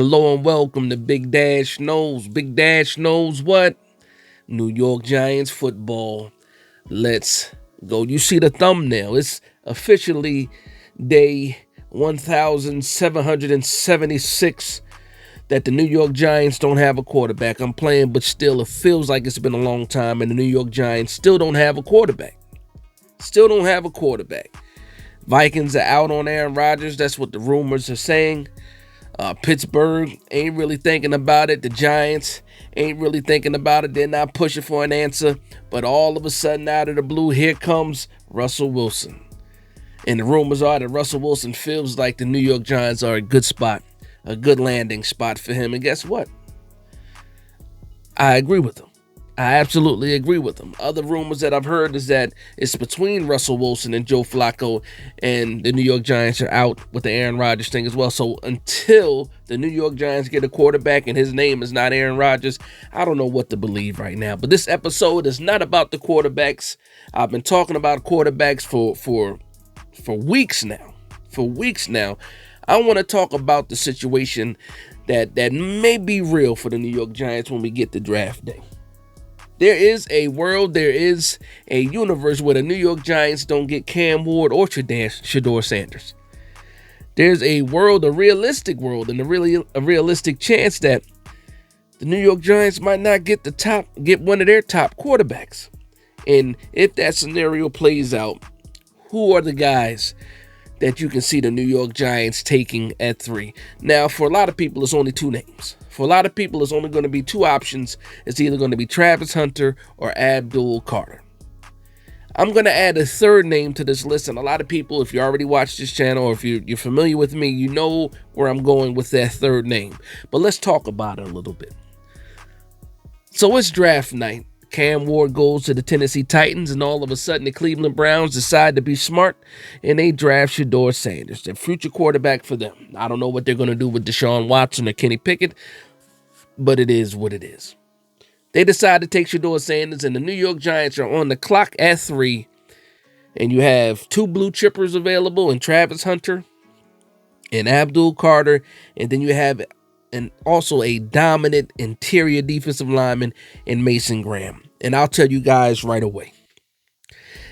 Hello and welcome to Big Dash Knows. Big Dash knows what? New York Giants football. Let's go. You see the thumbnail. It's officially day 1776 that the New York Giants don't have a quarterback. I'm playing, but still, it feels like it's been a long time, and the New York Giants still don't have a quarterback. Still don't have a quarterback. Vikings are out on Aaron Rodgers. That's what the rumors are saying. Pittsburgh ain't really thinking about it. The Giants ain't really thinking about it. They're not pushing for an answer. But all of a sudden, out of the blue, here comes Russell Wilson. And the rumors are that Russell Wilson feels like the New York Giants are a good spot, a good landing spot for him. And guess what? I agree with him. I absolutely agree with him. Other rumors that I've heard is that it's between Russell Wilson and Joe Flacco, and the New York Giants are out with the Aaron Rodgers thing as well. So until the New York Giants get a quarterback and his name is not Aaron Rodgers, I don't know what to believe right now. But this episode is not about the quarterbacks. I've been talking about quarterbacks for weeks now. For weeks now. I want to talk about the situation that may be real for the New York Giants when we get to draft day. There is a world, there is a universe where the New York Giants don't get Cam Ward or Shedeur Sanders. There's a world, a realistic world, and a realistic chance that the New York Giants might not get one of their top quarterbacks. And if that scenario plays out, who are the guys that you can see the New York Giants taking at 3? Now, for a lot of people, it's only 2 names. For a lot of people, it's only going to be 2 options. It's either going to be Travis Hunter or Abdul Carter. I'm going to add a third name to this list, and a lot of people, if you already watched this channel or if you're familiar with me, you know where I'm going with that third name. But let's talk about it a little bit. So it's draft night. Cam Ward goes to the Tennessee Titans, and all of a sudden the Cleveland Browns decide to be smart, and they draft Shedeur Sanders, the future quarterback for them. I don't know what they're going to do with Deshaun Watson or Kenny Pickett, but it is what it is. They decide to take Shedeur Sanders, and the New York Giants are on the clock at 3, and you have 2 blue chippers available in Travis Hunter and Abdul Carter, and then you have also a dominant interior defensive lineman in Mason Graham. And I'll tell you guys right away,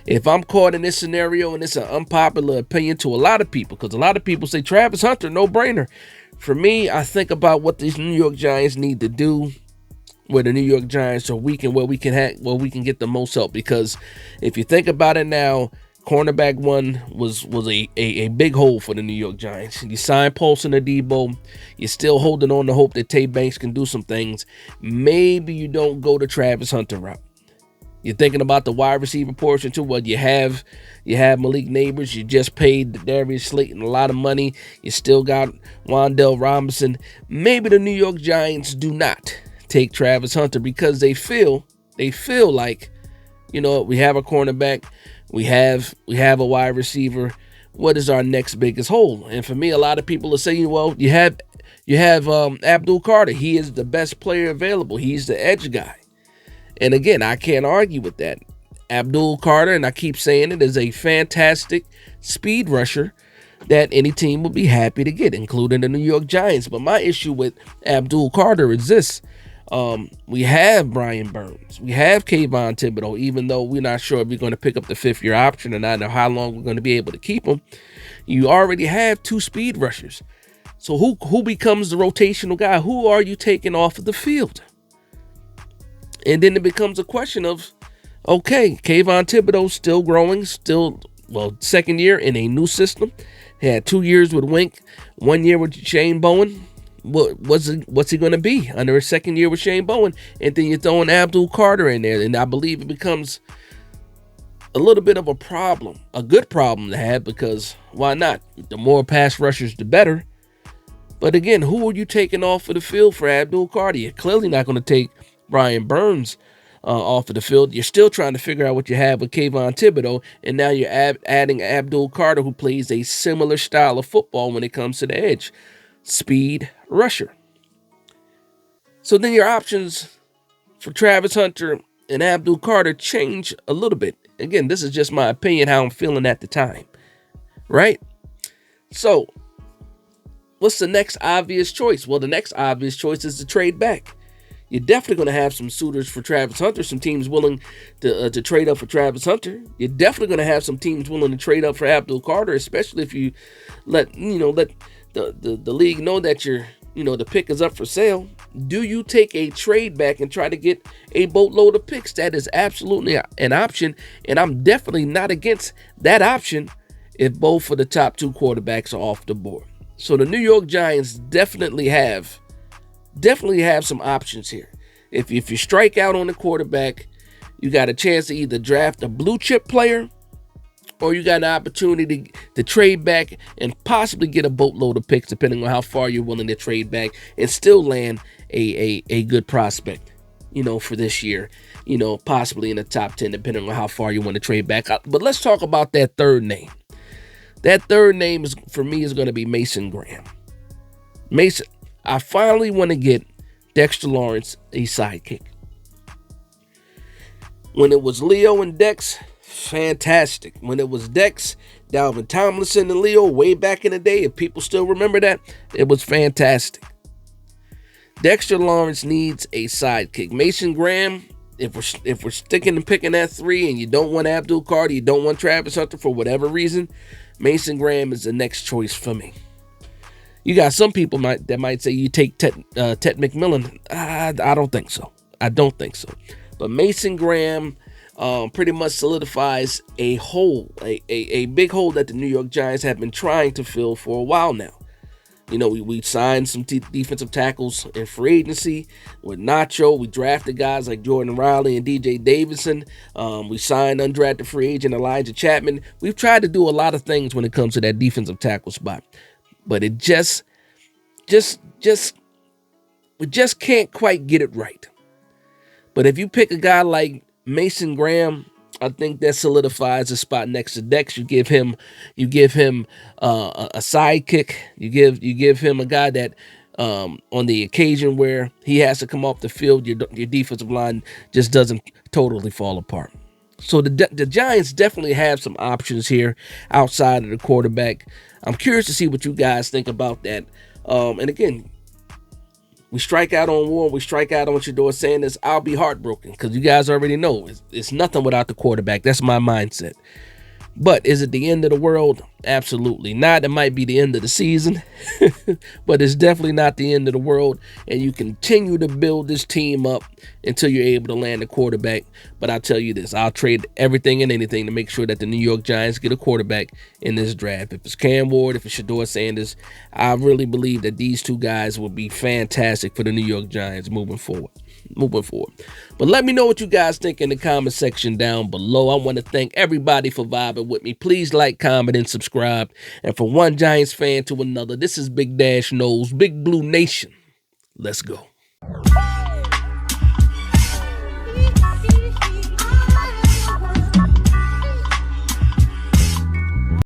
if I'm caught in this scenario, and it's an unpopular opinion to a lot of people, because a lot of people say Travis Hunter, no brainer. For me, I think about what these New York Giants need to do, where the New York Giants are weak and where we can get the most help. Because if you think about it now, cornerback 1 was a big hole for the New York Giants. You signed Paulson Adebo. You're still holding on to hope that Tay Banks can do some things. Maybe you don't go the Travis Hunter route. You're thinking about the wide receiver portion too. Well, you have Malik Neighbors. You just paid Darius Slayton a lot of money. You still got Wan'Dale Robinson. Maybe the New York Giants do not take Travis Hunter because they feel like, you know, we have a cornerback. We have a wide receiver. What is our next biggest hole? And for me, a lot of people are saying, well, you have Abdul Carter. He is the best player available. He's the edge guy. And again, I can't argue with that. Abdul Carter, and I keep saying it, is a fantastic speed rusher that any team would be happy to get, including the New York Giants. But my issue with Abdul Carter is this. We have Brian Burns. We have Kayvon Thibodeaux, even though we're not sure if we're going to pick up the 5th-year option and not know how long we're going to be able to keep him. You already have 2 speed rushers. So who becomes the rotational guy? Who are you taking off of the field? And then it becomes a question of, okay, Kayvon Thibodeaux still growing, second year in a new system. He had 2 years with Wink, 1 year with Shane Bowen. What's he going to be under his second year with Shane Bowen? And then you're throwing Abdul Carter in there, and I believe it becomes a little bit of a problem, a good problem to have, because why not? The more pass rushers, the better. But again, who are you taking off of the field for Abdul Carter? You're clearly not going to take Brian Burns off of the field. You're still trying to figure out what you have with Kayvon Thibodeaux, and now you're adding Abdul Carter, who plays a similar style of football when it comes to the edge. Speed rusher. So then your options for Travis Hunter and Abdul Carter change a little bit. Again, this is just my opinion, how I'm feeling at the time, right? So What's the next obvious choice? Well, the next obvious choice is to trade back. You're definitely going to have some suitors for Travis Hunter, some teams willing to trade up for Travis Hunter. You're definitely going to have some teams willing to trade up for Abdul Carter, especially if you let the league know that the pick is up for sale. Do you take a trade back and try to get a boatload of picks? That is absolutely an option, and I'm definitely not against that option if both of the top two quarterbacks are off the board. So the New York Giants definitely have some options here. If you strike out on the quarterback, you got a chance to either draft a blue chip player, or you got an opportunity to trade back and possibly get a boatload of picks, depending on how far you're willing to trade back, and still land a good prospect, for this year, possibly in the top 10, depending on how far you want to trade back. But let's talk about that third name. That third name for me is going to be Mason Graham. Mason, I finally want to get Dexter Lawrence a sidekick. When it was Leo and Dex, fantastic. When it was Dex, Dalvin Tomlinson, and Leo way back in the day, if people still remember that, it was fantastic. Dexter Lawrence needs a sidekick. Mason Graham, if we're sticking and picking at 3 and you don't want Abdul Carter, you don't want Travis Hunter for whatever reason, Mason Graham is the next choice for me. You got some people that might say you take Ted McMillan. I don't think so. But Mason Graham pretty much solidifies a hole, a big hole that the New York Giants have been trying to fill for a while now. We signed some defensive tackles in free agency with Nacho. We drafted guys like Jordan Riley and DJ Davidson. We signed undrafted free agent Elijah Chapman. We've tried to do a lot of things when it comes to that defensive tackle spot, but it we just can't quite get it right. But if you pick a guy like Mason Graham, I think that solidifies the spot next to Dex. You give him a sidekick. You give him a guy that on the occasion where he has to come off the field, your defensive line just doesn't totally fall apart. So the Giants definitely have some options here outside of the quarterback. I'm curious to see what you guys think about that. And again, we strike out on Warren, we strike out on Shedeur Sanders, I'll be heartbroken because you guys already know it's nothing without the quarterback. That's my mindset. But is it the end of the world? Absolutely not. It might be the end of the season, but it's definitely not the end of the world. And you continue to build this team up until you're able to land a quarterback. But I'll tell you this, I'll trade everything and anything to make sure that the New York Giants get a quarterback in this draft. If it's Cam Ward, if it's Shedeur Sanders, I really believe that these two guys will be fantastic for the New York Giants moving forward. But let me know what you guys think in the comment section down below. I want to thank everybody for vibing with me. Please like, comment, and subscribe. And from one Giants fan to another, this is Big Dash Knows, Big Blue Nation. Let's go.